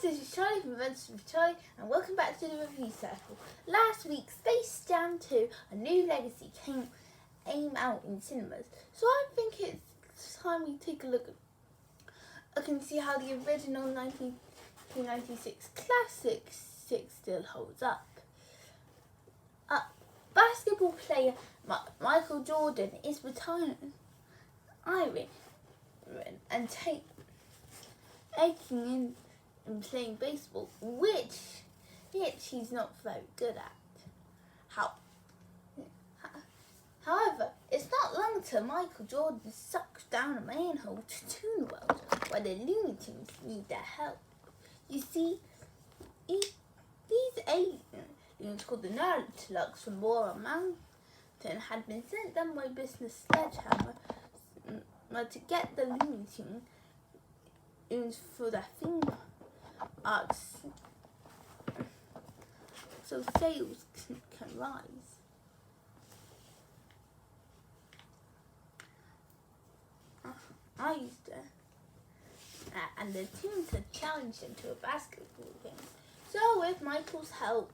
this is Charlie from Adventures with Charlie, and welcome back to the Review Circle. Last week, Space Jam 2, A New Legacy, came out in cinemas, so I think it's time we take a look and see how the original 1996 classic still holds up. Basketball player Michael Jordan is retiring and taking in and playing baseball, which he's not very good at. However, it's not long until Michael Jordan sucks down a manhole to Toon World, where the Looney Tunes need their help. You see, these aliens called the Nerdlugs from Laurel Mountain had been sent them by business Sledgehammer to get the Looney Tunes for their theme arcs, so sales can rise. And the teams had challenged him to a basketball game. So with Michael's help,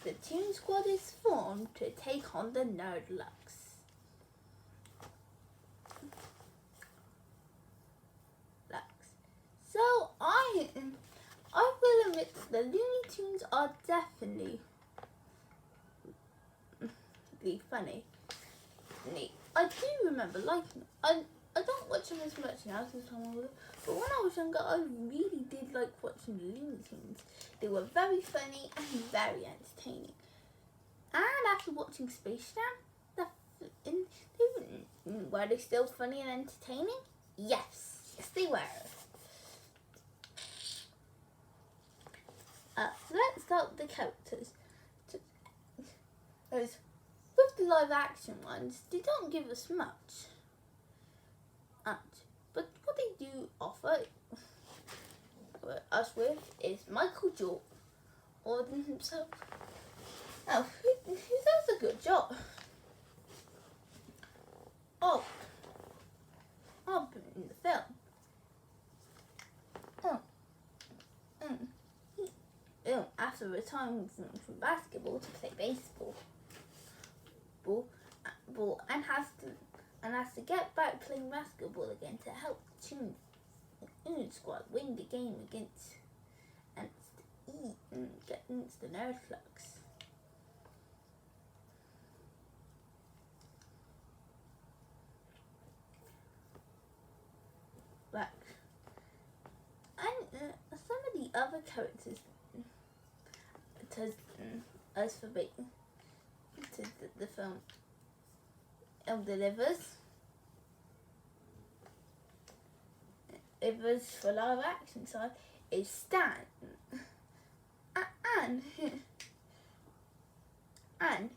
the Toon Squad is formed to take on the Nerdlugs. So I will admit the Looney Tunes are definitely funny. I do remember liking them. I don't watch them as much now since I'm older, but when I was younger, I really did like watching the Looney Tunes. They were very funny and very entertaining. And after watching Space Jam, were they still funny and entertaining? Yes, they were. Let's start with the characters. With the live action ones, they don't give us much. But what they do offer us with is Michael Jordan himself. Now, who does a good job of in the film. After retiring from basketball to play baseball, and has to get back playing basketball again to help the Toon Squad win the game against the Nerdlugs. And some of the other characters as for the film delivers for live action side is Stan and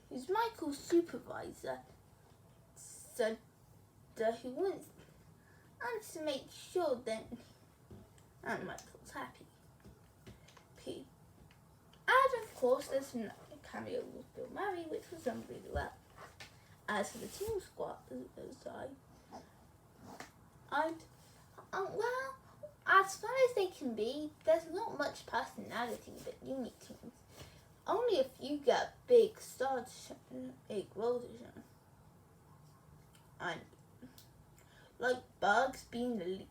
who's Michael's supervisor, so who wants to make sure that Michael's happy. And of course, there's a cameo with Bill Murray, which was done really well. As for the Toon Squad side, well, as far as they can be, there's not much personality with Looney Tunes. Only a few get big roles to show. And like Bugs being the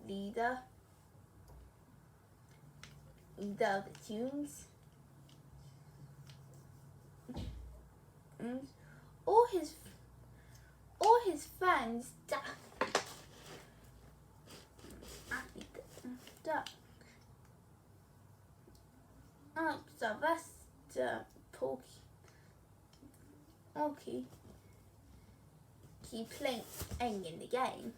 leader of the Tunes. Or his friends Duck, Sylvester, Porky keep playing in the game.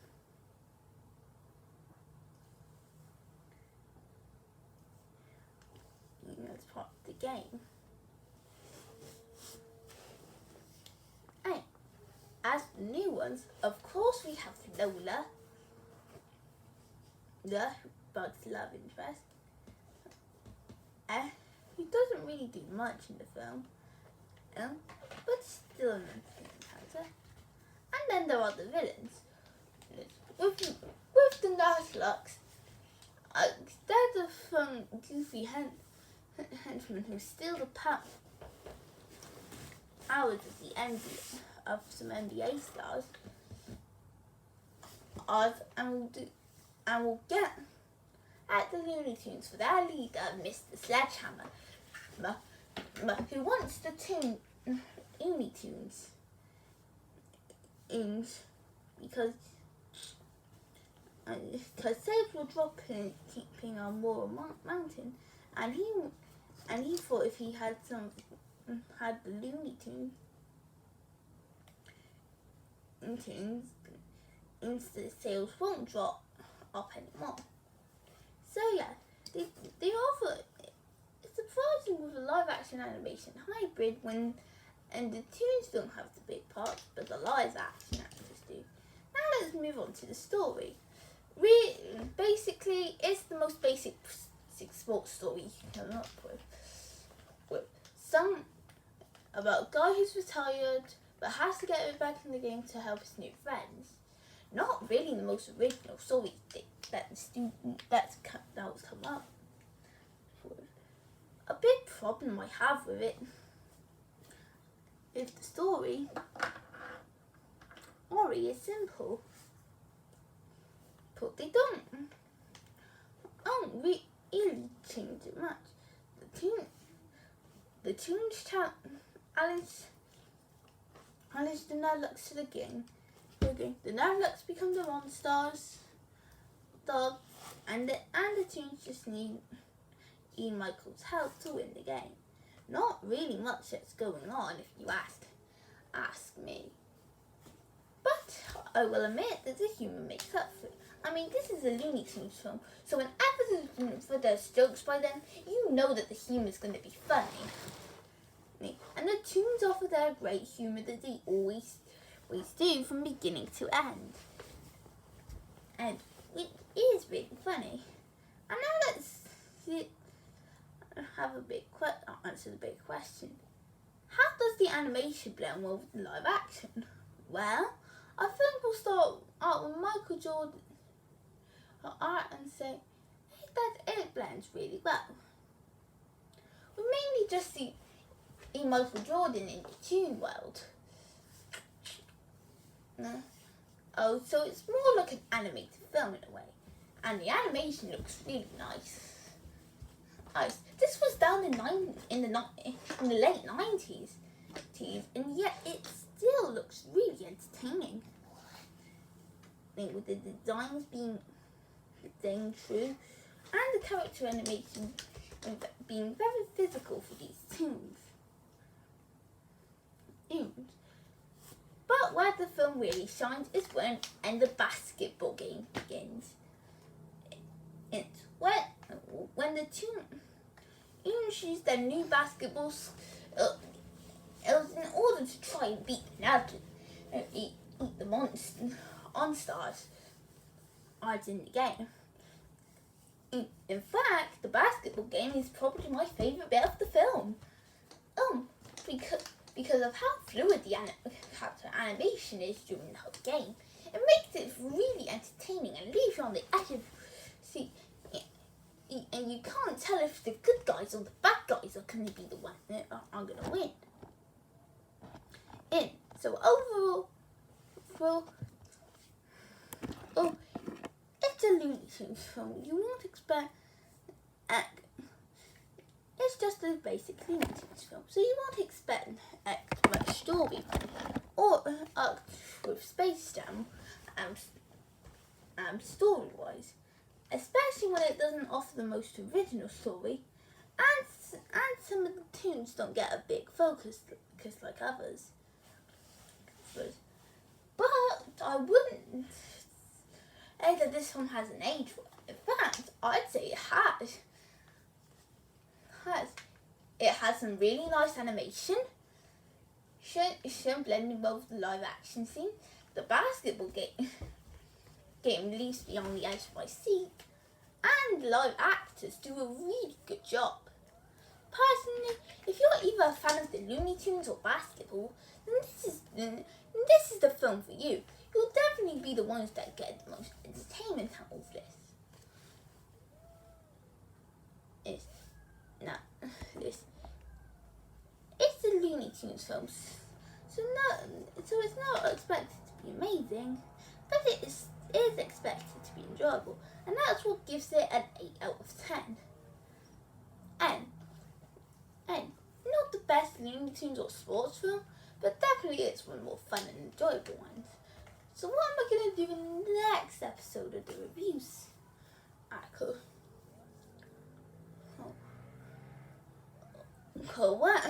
That's part of the game. As the new ones, of course we have Lola, the Bugs' love interest, who doesn't really do much in the film, but still an entertaining character. And then there are the villains. With the Nerdlugs, they're the from goofy henchmen who steal the powers of the NBA, of some NBA stars, and will get at the Looney Tunes for their leader, Mr. Sledgehammer, who wants the Looney Tunes because Sage were dropping on Laurel Mountain, and he thought if he had the Looney Tunes, the sales won't drop up anymore. So yeah, they offer. It's surprising with a live action animation hybrid and the tunes don't have the big parts, but the live action actors do. Now let's move on to the story. Basically, it's the most basic sports story you can come up with some about a guy who's retired but has to get back in the game to help his new friends. Not really the most original story that's come up with. A big problem I have with it is the story. Ori is simple, but they don't really change it much. The tunes challenge the Nuzlocke to the game. The Nuzlocke become the Monstars, and the tunes just need Ian Michael's help to win the game. Not really much that's going on, if you ask me. But I will admit that the humour makes up for it. I mean, this is a Looney Tunes film, so whenever there's jokes by them, you know that the humour is going to be funny. And the tunes offer their great humour that they always do from beginning to end. And it is really funny. And now let's answer the big question. How does the animation blend well with live action? Well, I think we'll start out with Michael Jordan art and say that it blends really well. We mainly just see Michael Jordan in the Toon World. So it's more like an animated film in a way, and the animation looks really nice. This was done in the late 90s, and yet it still looks really entertaining. With the designs being true, and the character animation being very physical for these tunes. But where the film really shines is when the basketball game begins. It's when the tunes use their new basketballs in order to try and beat eat the Monstars in the game. In fact, the basketball game is probably my favourite bit of the film. Because of how fluid the character animation is during the whole game. It makes it really entertaining and leaves you on the edge of and you can't tell if the good guys or the bad guys are going to be the ones that are going to win. So overall, it's a Looney Tunes film. You won't expect it's just a basic Looney Tunes film, so you won't expect much story or with Space Jam story-wise, especially when it doesn't offer the most original story, and some of the tunes don't get a big focus like others. But I wouldn't say that this one hasn't aged well. In fact, I'd say it has. It has some really nice animation, shown blending well with the live action scene. The basketball game leaves me on the edge of my seat, and live actors do a really good job. Personally, if you're either a fan of the Looney Tunes or basketball, then this is the film for you. You'll definitely be the ones that get the most entertainment out of this. no, this it's the Looney Tunes films, so it's not expected to be amazing, but it is expected to be enjoyable, and that's what gives it an 8 out of 10. And not the best Looney Tunes or sports film, but definitely it's one of the more fun and enjoyable ones. So what am I going to do in the next episode of the reviews? Cool. Cool, what?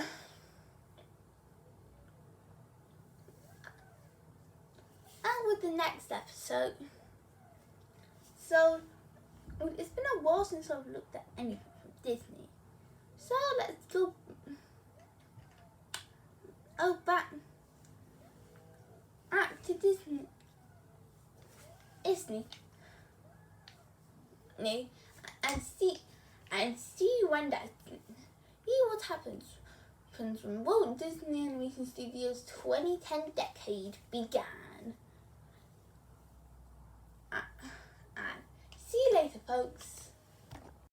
And with the next episode, so it's been a while since I've looked at anything from Disney. So let's go back to Disney and see what happens when Walt Disney Animation Studios' 2010 decade began. And see you later, folks.